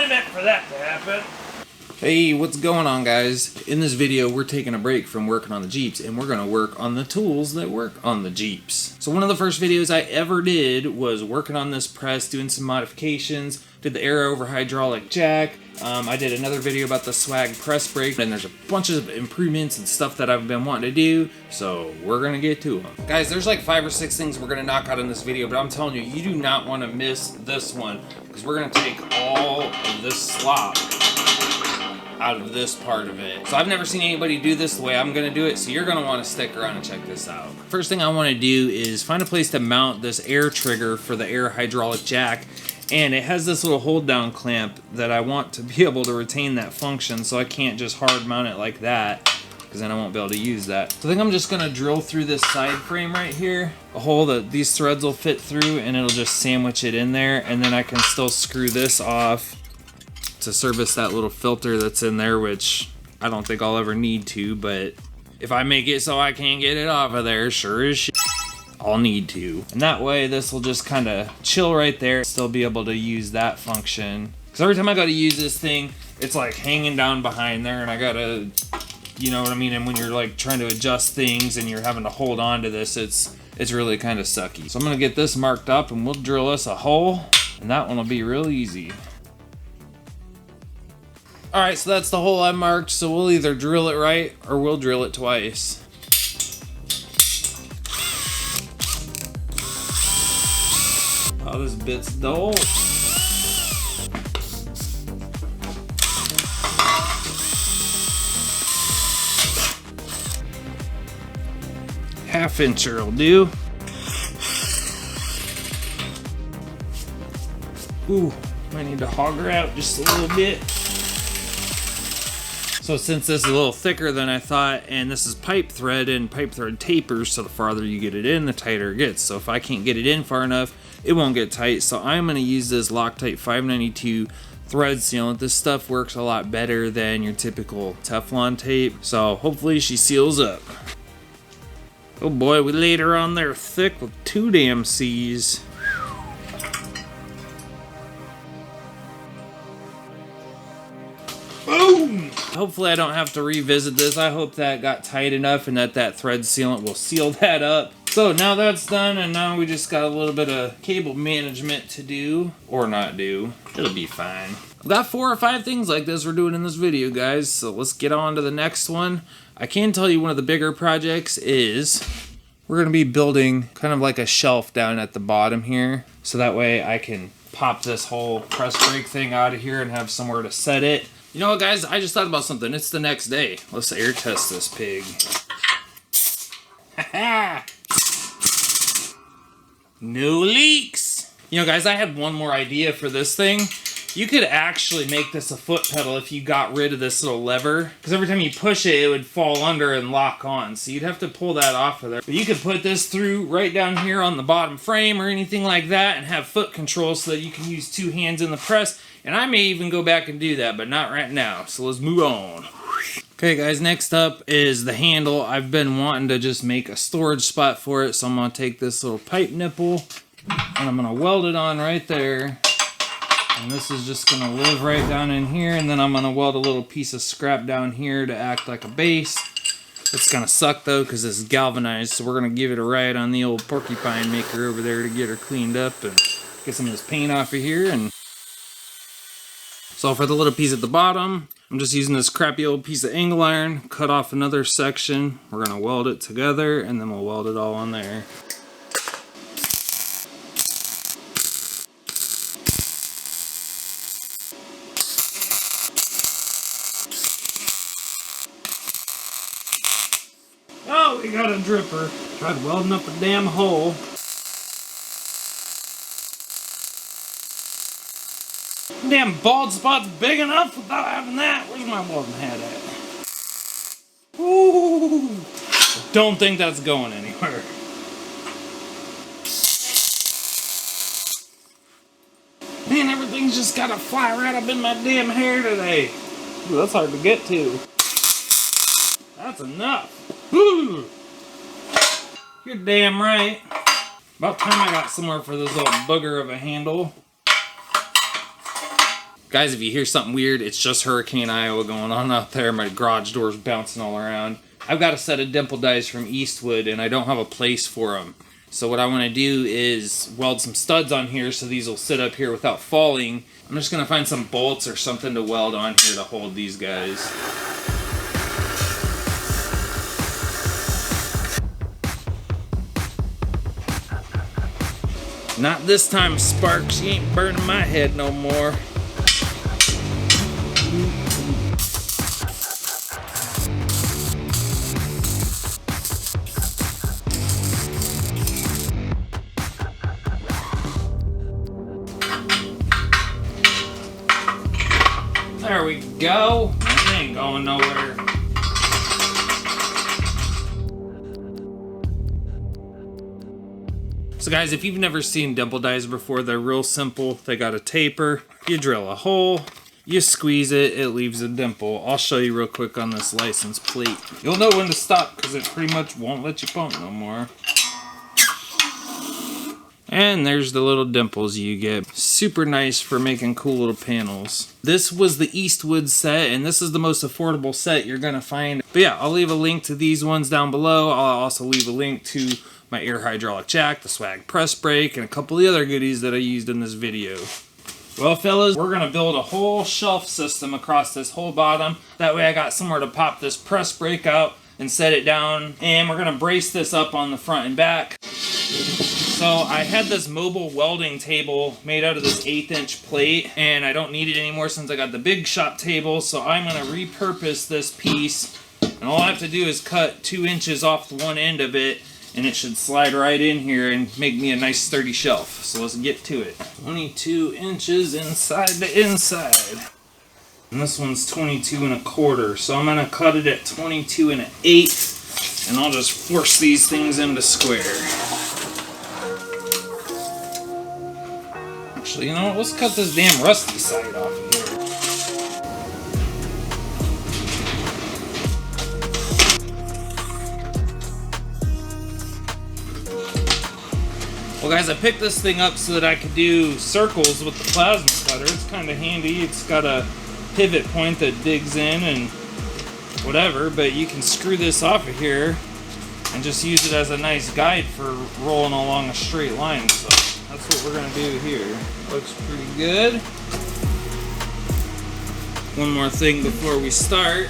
I meant for that to happen. Hey, what's going on, guys? In this video, we're taking a break from working on the Jeeps, and we're going to work on the tools that work on the Jeeps. So one of the first videos I ever did was working on this press, doing some modifications, did the air over hydraulic jack. I did another video about the swag press brake, and there's a bunch of improvements and stuff that I've been wanting to do, so we're going to get to them. Guys, there's like 5 or 6 things we're going to knock out in this video, but I'm telling you, you do not want to miss this one, because we're going to take all of this slop out of this part of it. So I've never seen anybody do this the way I'm gonna do it, so you're gonna wanna stick around and check this out. First thing I wanna do is find a place to mount this air trigger for the air hydraulic jack, and it has this little hold down clamp that I want to be able to retain that function, so I can't just hard mount it like that, because then I won't be able to use that. So I think I'm just gonna drill through this side frame right here, a hole that these threads will fit through, and it'll just sandwich it in there, and then I can still screw this off to service that little filter that's in there, which I don't think I'll ever need to, but if I make it so I can't get it off of there, sure as shit, I'll need to. And that way this will just kind of chill right there, still be able to use that function. Because every time I gotta use this thing, it's like hanging down behind there, and I gotta, you know what I mean? And when you're like trying to adjust things and you're having to hold on to this, it's really kind of sucky. So I'm gonna get this marked up and we'll drill us a hole, and that one will be real easy. Alright, so that's the hole I marked, so we'll either drill it right or we'll drill it twice. Oh, this bit's dull. Half incher will do. Ooh, I need to hog her out just a little bit. So since this is a little thicker than I thought, and this is pipe thread, and pipe thread tapers, so the farther you get it in, the tighter it gets. So if I can't get it in far enough, it won't get tight. So I'm gonna use this Loctite 592 thread sealant. This stuff works a lot better than your typical Teflon tape. So hopefully she seals up. Oh boy, we laid her on there thick with 2 damn C's. Boom! Hopefully I don't have to revisit this. I hope that got tight enough and that thread sealant will seal that up. So now that's done, and now we just got a little bit of cable management to do, or not do. It'll be fine. I've got 4 or 5 things like this we're doing in this video, guys, so let's get on to the next one. I can tell you one of the bigger projects is we're going to be building kind of like a shelf down at the bottom here, so that way I can pop this whole press brake thing out of here and have somewhere to set it. You know what, guys? I just thought about something. It's the next day. Let's air test this pig. No leaks. You know, guys, I had one more idea for this thing. You could actually make this a foot pedal if you got rid of this little lever. Because every time you push it, it would fall under and lock on. So you'd have to pull that off of there. But you could put this through right down here on the bottom frame or anything like that and have foot control so that you can use 2 hands in the press. And I may even go back and do that, but not right now. So let's move on. Okay, guys, next up is the handle. I've been wanting to just make a storage spot for it, so I'm going to take this little pipe nipple and I'm going to weld it on right there. And this is just going to live right down in here, and then I'm going to weld a little piece of scrap down here to act like a base. It's going to suck, though, because it's galvanized, so we're going to give it a ride on the old porcupine maker over there to get her cleaned up and get some of this paint off of here. And so for the little piece at the bottom, I'm just using this crappy old piece of angle iron, cut off another section. We're going to weld it together, and then we'll weld it all on there. Oh, we got a dripper. Tried welding up a damn hole. Damn bald spot's big enough without having that. Where's my welding hat at? Ooh. Don't think that's going anywhere. Man, everything's just gotta fly right up in my damn hair today. Ooh, that's hard to get to. That's enough. Ooh. You're damn right. About time I got somewhere for this little bugger of a handle. Guys, if you hear something weird, it's just Hurricane Iowa going on out there. My garage door's bouncing all around. I've got a set of Dimple dies from Eastwood, and I don't have a place for them. So what I want to do is weld some studs on here so these will sit up here without falling. I'm just going to find some bolts or something to weld on here to hold these guys. Not this time, Sparks. You ain't burning my head no more. There we go. It ain't going nowhere. So guys, if you've never seen Dimple dies before, they're real simple. They got a taper. You drill a hole. You squeeze it. It leaves a dimple. I'll show you real quick on this license plate. You'll know when to stop because it pretty much won't let you pump no more. And there's the little dimples you get. Super nice for making cool little panels. This was the Eastwood set, and this is the most affordable set you're gonna find. But yeah, I'll leave a link to these ones down below. I'll also leave a link to my air hydraulic jack, the swag press brake, and a couple of the other goodies that I used in this video. Well, fellas, we're gonna build a whole shelf system across this whole bottom. That way I got somewhere to pop this press brake out and set it down. And we're gonna brace this up on the front and back. So I had this mobile welding table made out of this 1/8" plate, and I don't need it anymore since I got the big shop table, so I'm going to repurpose this piece, and all I have to do is cut 2 inches off the one end of it, and it should slide right in here and make me a nice sturdy shelf. So let's get to it. 22 inches inside to inside. And this one's 22 1/4, so I'm going to cut it at 22 1/8, and I'll just force these things into square. Actually, you know what? Let's cut this damn rusty side off of here. Well guys, I picked this thing up so that I could do circles with the plasma cutter. It's kind of handy. It's got a pivot point that digs in and whatever, but you can screw this off of here and just use it as a nice guide for rolling along a straight line. So that's what we're going to do here. Looks pretty good. One more thing before we start.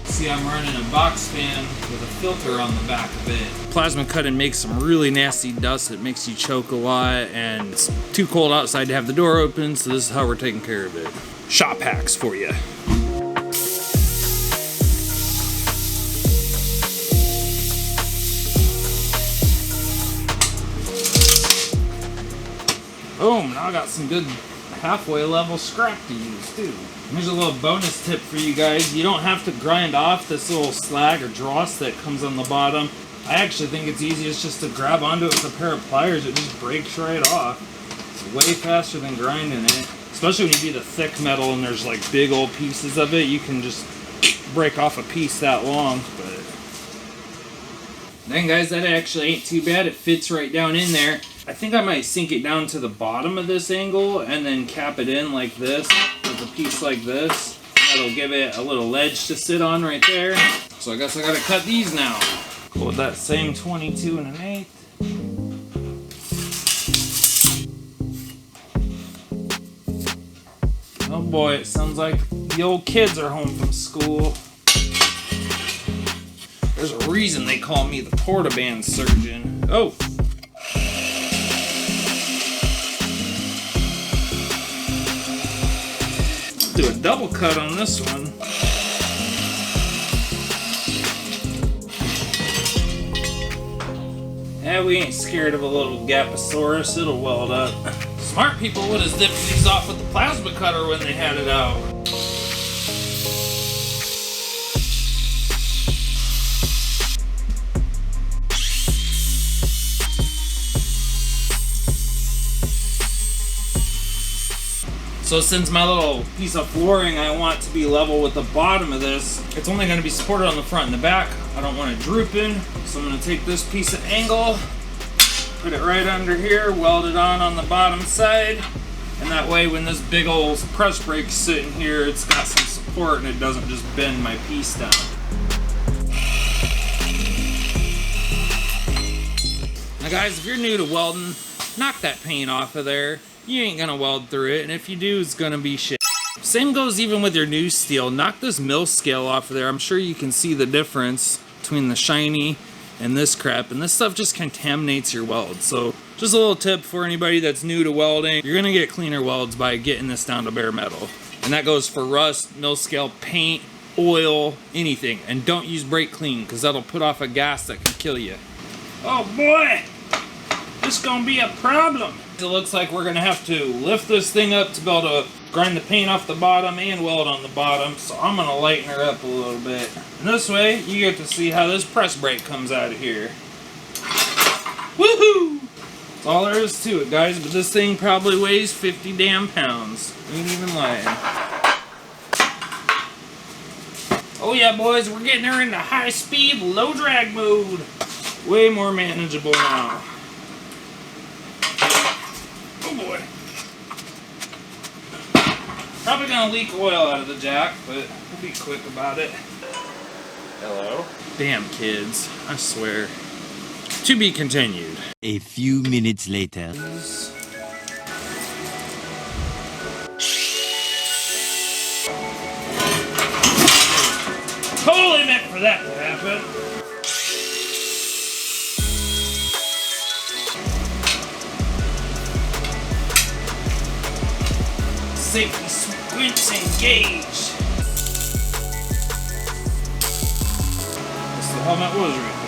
See, I'm running a box fan with a filter on the back of it. Plasma cutting makes some really nasty dust that makes you choke a lot, and it's too cold outside to have the door open, so this is how we're taking care of it. Shop hacks for you. Boom, now I got some good halfway level scrap to use too. Here's a little bonus tip for you guys. You don't have to grind off this little slag or dross that comes on the bottom. I actually think it's easiest just to grab onto it with a pair of pliers. It just breaks right off. It's way faster than grinding it. Especially when you do the thick metal and there's like big old pieces of it. You can just break off a piece that long. But then guys, that actually ain't too bad. It fits right down in there. I think I might sink it down to the bottom of this angle and then cap it in like this with a piece like this. That'll give it a little ledge to sit on right there. So I guess I gotta cut these now. Go with that same 22 1/8. Oh boy, it sounds like the old kids are home from school. There's a reason they call me the portaband surgeon. Oh! Do a double cut on this one. Yeah, we ain't scared of a little Gaposaurus. It'll weld up. Smart people would have zipped these off with the plasma cutter when they had it out. So since my little piece of flooring I want to be level with the bottom of this, it's only going to be supported on the front and the back. I don't want it drooping, so I'm going to take this piece of angle, put it right under here, weld it on the bottom side, And that way when this big old press brake's sitting here, it's got some support and it doesn't just bend my piece down. Now guys, if you're new to welding, knock that paint off of there. You ain't gonna weld through it, and if you do, it's gonna be shit. Same goes even with your new steel. Knock this mill scale off of there. I'm sure you can see the difference between the shiny and this crap, and this stuff just contaminates your weld. So just a little tip for anybody that's new to welding, you're gonna get cleaner welds by getting this down to bare metal. And that goes for rust, mill scale, paint, oil, anything. And don't use brake clean, because that'll put off a gas that can kill you. Oh boy, this is gonna be a problem. It looks like we're gonna have to lift this thing up to be able to grind the paint off the bottom and weld on the bottom, so I'm gonna lighten her up a little bit. And this way, you get to see how this press brake comes out of here. Woohoo! That's all there is to it, guys, but this thing probably weighs 50 damn pounds. Ain't even lying. Oh yeah, boys, we're getting her into high-speed, low-drag mode. Way more manageable now. Oh boy. Probably gonna leak oil out of the jack, but we'll be quick about it. Hello? Damn kids, I swear. To be continued. A few minutes later. Totally meant for that to happen. Safety switch engaged. That's the helmet was right there.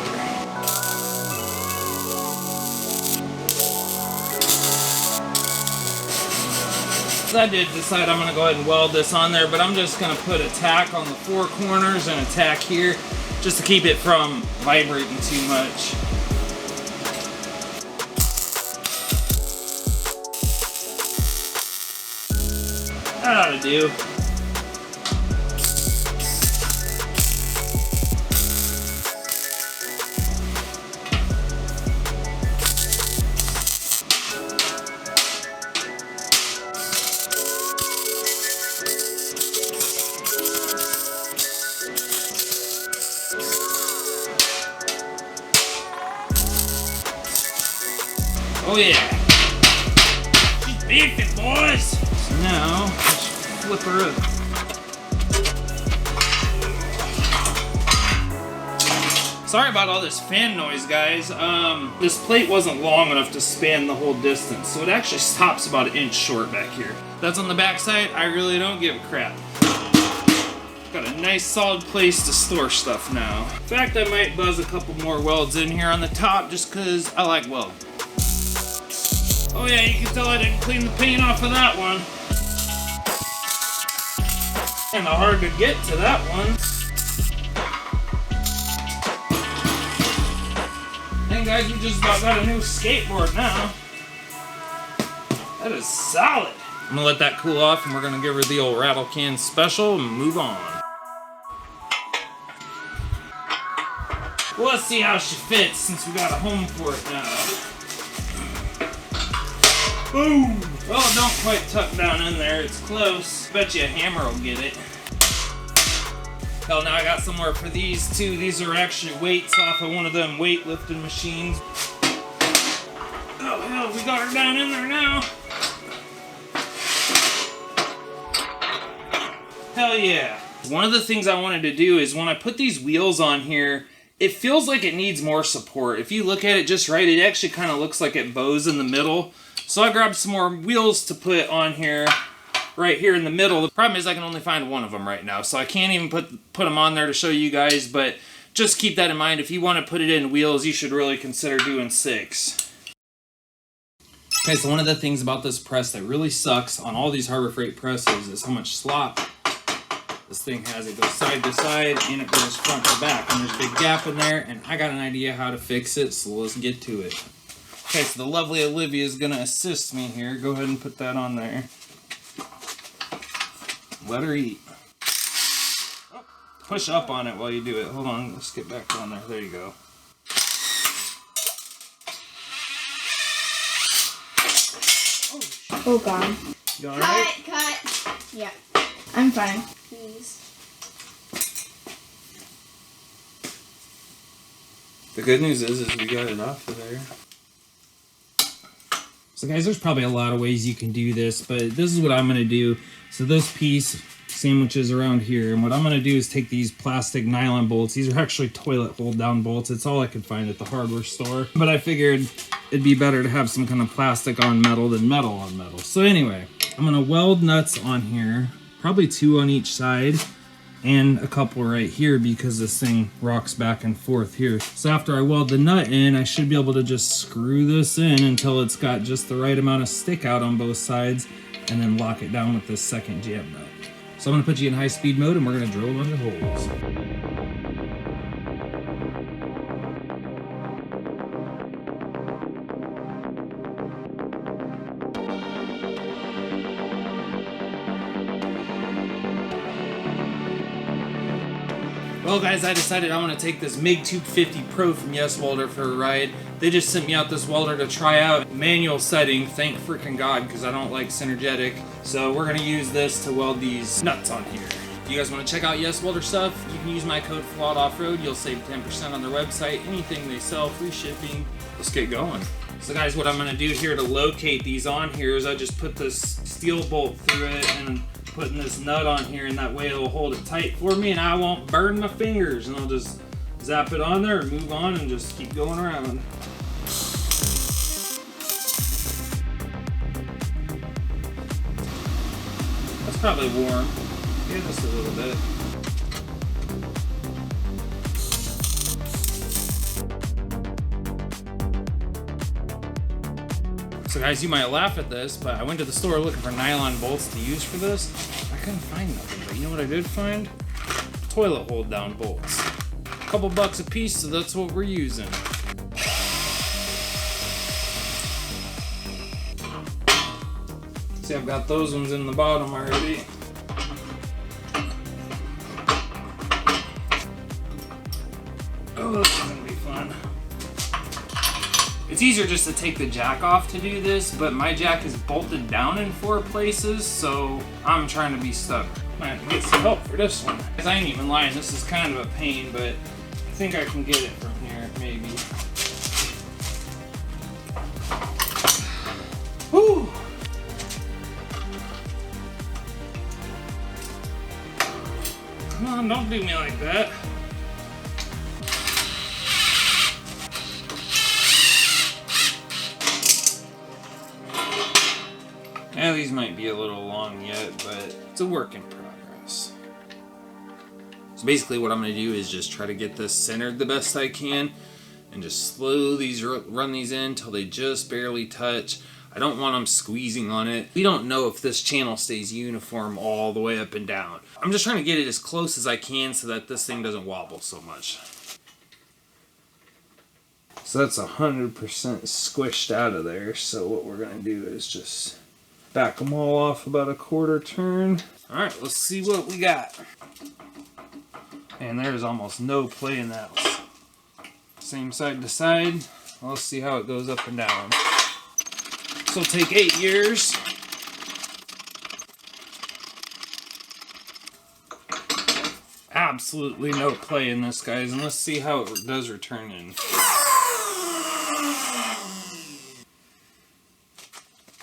So I did decide I'm going to go ahead and weld this on there, but I'm just going to put a tack on the four corners and a tack here just to keep it from vibrating too much. That ought to do. Oh yeah. She's beefing, boys. So now, let's flip her up. Sorry about all this fan noise, guys. This plate wasn't long enough to span the whole distance, so it actually stops about an inch short back here. That's on the back side. I really don't give a crap. Got a nice solid place to store stuff now. In fact, I might buzz a couple more welds in here on the top just because I like welding. Oh yeah, you can tell I didn't clean the paint off of that one. Kinda hard to get to that one. And guys, we just about got a new skateboard now. That is solid. I'm gonna let that cool off and we're gonna give her the old rattle can special and move on. Well, let's see how she fits since we got a home for it now. Boom! Well, it don't quite tuck down in there. It's close. Bet you a hammer will get it. Hell, now I got somewhere for these too. These are actually weights off of one of them weightlifting machines. Oh hell, we got her down in there now. Hell yeah. One of the things I wanted to do is when I put these wheels on here, it feels like it needs more support. If you look at it just right, it actually kind of looks like it bows in the middle. So I grabbed some more wheels to put on here, right here in the middle. The problem is I can only find one of them right now, so I can't even put them on there to show you guys, but just keep that in mind. If you want to put it in wheels, you should really consider doing 6. Okay, so one of the things about this press that really sucks on all these Harbor Freight presses is how much slop this thing has. It goes side to side and it goes front to back, and there's a big gap in there, and I got an idea how to fix it, so let's get to it. Okay, so the lovely Olivia is going to assist me here. Go ahead and put that on there. Let her eat. Push up on it while you do it. Hold on, let's get back on there. There you go. Oh God. You alright? Cut. Yeah. I'm fine. Please. The good news is we got enough of there. So guys, there's probably a lot of ways you can do this, but this is what I'm going to do. So this piece sandwiches around here, and what I'm going to do is take these plastic nylon bolts. These are actually toilet hold down bolts. It's all I could find at the hardware store, but I figured it'd be better to have some kind of plastic on metal than metal on metal. So anyway, I'm going to weld nuts on here, probably 2 on each side, and a couple right here because this thing rocks back and forth here. So after I weld the nut in, I should be able to just screw this in until it's got just the right amount of stick out on both sides, and then lock it down with this second jam nut. So I'm gonna put you in high speed mode and we're gonna drill a bunch of holes. Well guys, I decided I want to take this MIG Tube 50 Pro from Yes Welder for a ride. They just sent me out this welder to try out. Manual setting, thank freaking God, because I don't like synergetic. So we're going to use this to weld these nuts on here. If you guys want to check out Yes Welder stuff, you can use my code Flawedoffroad. You'll save 10% on their website. Anything they sell, free shipping. Let's get going. So guys, what I'm going to do here to locate these on here is I just put this steel bolt through it and putting this nut on here, and that way it'll hold it tight for me and I won't burn my fingers, and I'll just zap it on there and move on and just keep going around. That's probably warm. Yeah, just a little bit. So guys, you might laugh at this, but I went to the store looking for nylon bolts to use for this. I couldn't find nothing, but you know what I did find? Toilet hold down bolts. A couple bucks a piece, so that's what we're using. See, I've got those ones in the bottom already. Oh, this is gonna be fun. It's easier just to take the jack off to do this, but my jack is bolted down in 4 places, so I'm trying to be stubborn. Might have to get some help for this one. I ain't even lying, this is kind of a pain, but I think I can get it from here, maybe. Whew! Come on, don't do me like that. Yeah, these might be a little long yet, but it's a work in progress. So basically what I'm going to do is just try to get this centered the best I can and just slowly run these in until they just barely touch. I don't want them squeezing on it. We don't know if this channel stays uniform all the way up and down. I'm just trying to get it as close as I can so that this thing doesn't wobble so much. So that's 100% squished out of there. So what we're going to do is just back them all off about a 1/4 turn. All right, let's see what we got. And there's almost no play in that. Same side to side. Let's see how it goes up and down. This will take 8 years. Absolutely no play in this, guys, and let's see how it does return in.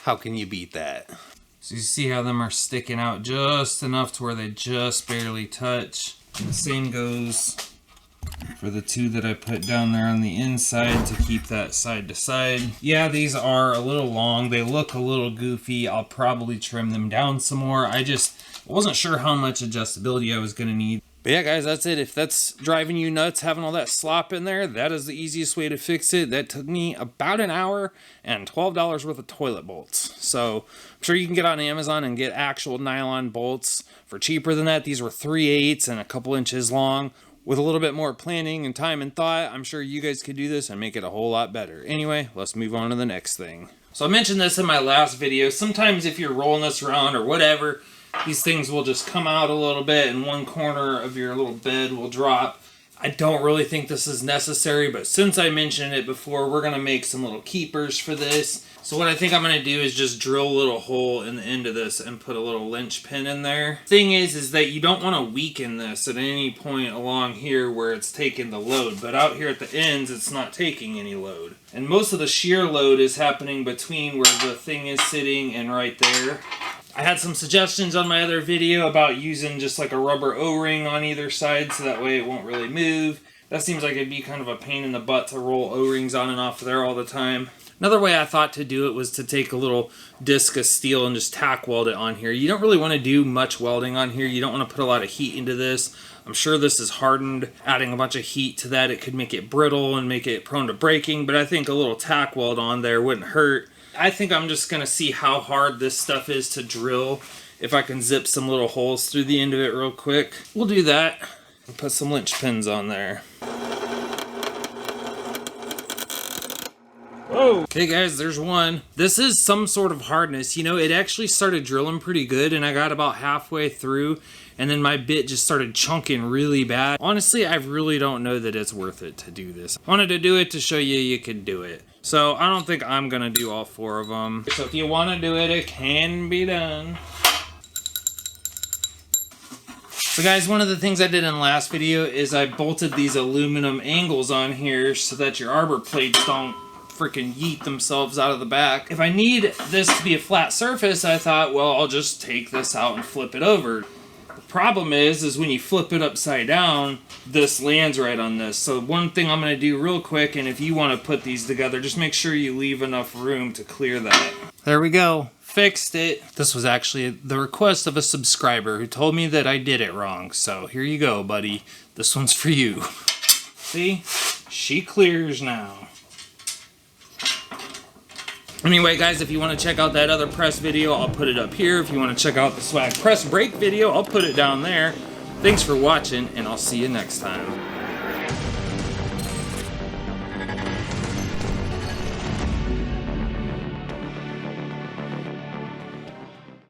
How can you beat that? So you see how them are sticking out just enough to where they just barely touch. And the same goes for the 2 that I put down there on the inside to keep that side to side. Yeah, these are a little long. They look a little goofy. I'll probably trim them down some more. I wasn't sure how much adjustability I was gonna need. But yeah, guys, that's it. If that's driving you nuts, having all that slop in there, that is the easiest way to fix it. That took me about an hour and $12 worth of toilet bolts. So I'm sure you can get on Amazon and get actual nylon bolts for cheaper than that. These were 3/8 and a couple inches long. With a little bit more planning and time and thought, I'm sure you guys could do this and make it a whole lot better. Anyway, let's move on to the next thing. So I mentioned this in my last video. Sometimes if you're rolling this around or whatever, these things will just come out a little bit and one corner of your little bed will drop. I don't really think this is necessary, but since I mentioned it before, we're going to make some little keepers for this. So what I think I'm going to do is just drill a little hole in the end of this and put a little linch pin in there. Thing is that you don't want to weaken this at any point along here where it's taking the load. But out here at the ends, it's not taking any load. And most of the shear load is happening between where the thing is sitting and right there. I had some suggestions on my other video about using just like a rubber O-ring on either side so that way it won't really move. That seems like it'd be kind of a pain in the butt to roll O-rings on and off there all the time. Another way I thought to do it was to take a little disc of steel and just tack weld it on here. You don't really want to do much welding on here. You don't want to put a lot of heat into this. I'm sure this is hardened. Adding a bunch of heat to that, it could make it brittle and make it prone to breaking, but I think a little tack weld on there wouldn't hurt. I think I'm just going to see how hard this stuff is to drill. If I can zip some little holes through the end of it real quick. We'll do that and put some linch pins on there. Whoa. Okay guys, there's one. This is some sort of hardness. You know, it actually started drilling pretty good and I got about halfway through and then my bit just started chunking really bad. Honestly, I really don't know that it's worth it to do this. I wanted to do it to show you you could do it. So I don't think I'm gonna do all 4 of them. So if you wanna do it, it can be done. So guys, one of the things I did in the last video is I bolted these aluminum angles on here so that your arbor plates don't freaking yeet themselves out of the back. If I need this to be a flat surface, I thought, well, I'll just take this out and flip it over. The problem is when you flip it upside down, this lands right on this. So one thing I'm going to do real quick, and if you want to put these together, just make sure you leave enough room to clear that. There we go. Fixed it. This was actually the request of a subscriber who told me that I did it wrong. So here you go, buddy. This one's for you. See? She clears now. Anyway, guys, if you want to check out that other press video, I'll put it up here. If you want to check out the swag press brake video, I'll put it down there. Thanks for watching, and I'll see you next time.